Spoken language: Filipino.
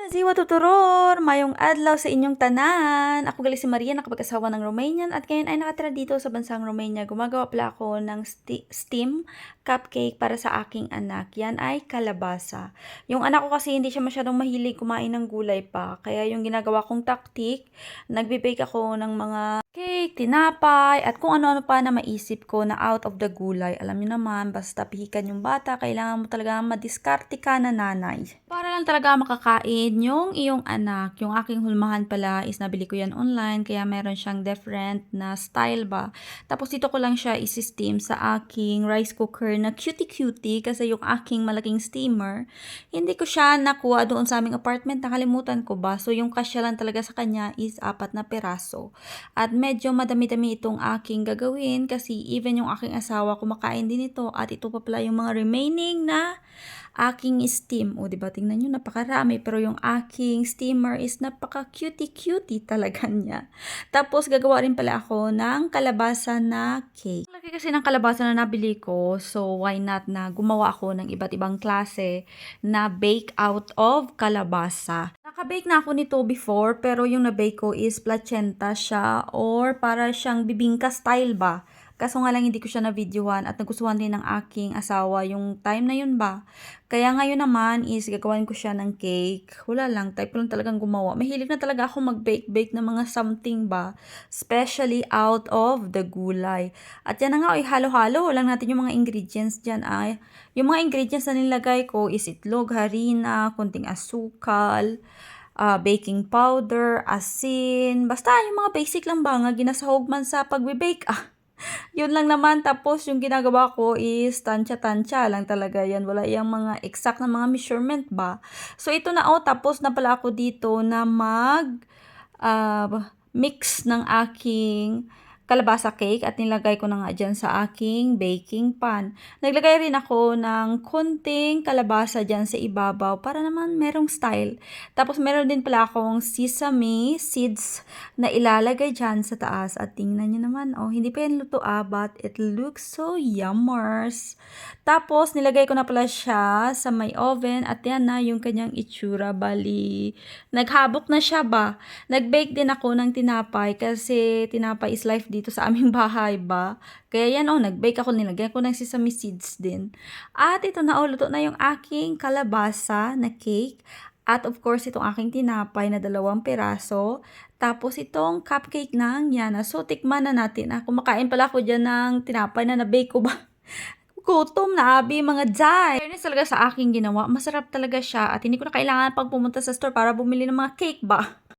Ziwa tuturor! Mayong adlaw sa inyong tanan! Ako gali si Maria, nakapag-asawa ng Romanian at ngayon ay nakatira dito sa bansang Romania. Gumagawa pala ako ng steam cupcake para sa aking anak. Yan ay kalabasa. Yung anak ko kasi hindi siya masyadong mahilig kumain ng gulay pa. Kaya yung ginagawa kong taktik, nagbe-bake ako ng mga cake, tinapay, at kung ano-ano pa na maisip ko na out of the gulay. Alam niyo naman, basta pihikan yung bata, kailangan mo talaga madiskarte ka na nanay. Para lang talaga makakain yung iyong anak. Yung aking hulmahan pala is nabili ko yan online, kaya meron siyang different na style ba. Tapos dito ko lang siya isi-steam sa aking rice cooker na cutie-cutie kasi yung aking malaking steamer, hindi ko siya nakuha doon sa aming apartment, nakalimutan ko ba. So yung kasya lang talaga sa kanya is 4 na peraso. At medyo madami-dami itong aking gagawin kasi even yung aking asawa kumakain din ito at ito pa pala yung mga remaining na aking steam. O, diba? Tingnan nyo, napakarami. Pero yung aking steamer is napaka-cutie-cutie talaga niya. Tapos, gagawa rin pala ako ng kalabasa na cake. Lagi kasi ng kalabasa na nabili ko, so why not na gumawa ako ng iba't ibang klase na bake out of kalabasa. Naka-bake na ako nito before, pero yung na-bake ko is placenta siya or para siyang bibingka style ba. Kaso nga lang hindi ko siya na-videohan at nagustuhan din ng aking asawa yung time na yun ba. Kaya ngayon naman is gagawin ko siya ng cake. Wala lang, type ko lang talagang gumawa. Mahilig na talaga ako mag-bake-bake ng mga something ba. Especially out of the gulay. At yan na nga, halo-halo lang natin yung mga ingredients dyan. Yung mga ingredients na nilagay ko is itlog, harina, kunting asukal, baking powder, asin, basta yung mga basic lang ba nga ginasahog man sa pagbe-bake. Yun lang naman. Tapos yung ginagawa ko is tansya-tansya lang talaga yan. Wala yung mga exact na mga measurement ba. So ito na tapos na pala ako dito na mix ng aking kalabasa cake at nilagay ko na nga dyan sa aking baking pan. Naglagay rin ako ng konting kalabasa dyan sa ibabaw para naman merong style. Tapos meron din pala akong sesame seeds na ilalagay dyan sa taas. At tingnan nyo naman, hindi pa yan luto but it looks so yummers. Tapos nilagay ko na pala siya sa may oven at yan na yung kanyang itsura. Bali, naghabok na siya ba? Nag-bake din ako ng tinapay kasi tinapay is life dito sa aming bahay ba. Kaya yan nag-bake ako, nilagyan ko ng sesame seeds din. At ito na luto na yung aking kalabasa na cake. At of course, itong aking tinapay na 2 piraso. Tapos itong cupcake ng Yana. So, tikman na natin. Kumakain pala ako dyan ng tinapay na na-bake ko ba. Gutom na abi mga jay. Fairness talaga sa aking ginawa. Masarap talaga siya at hindi ko na kailangan pag pumunta sa store para bumili ng mga cake ba.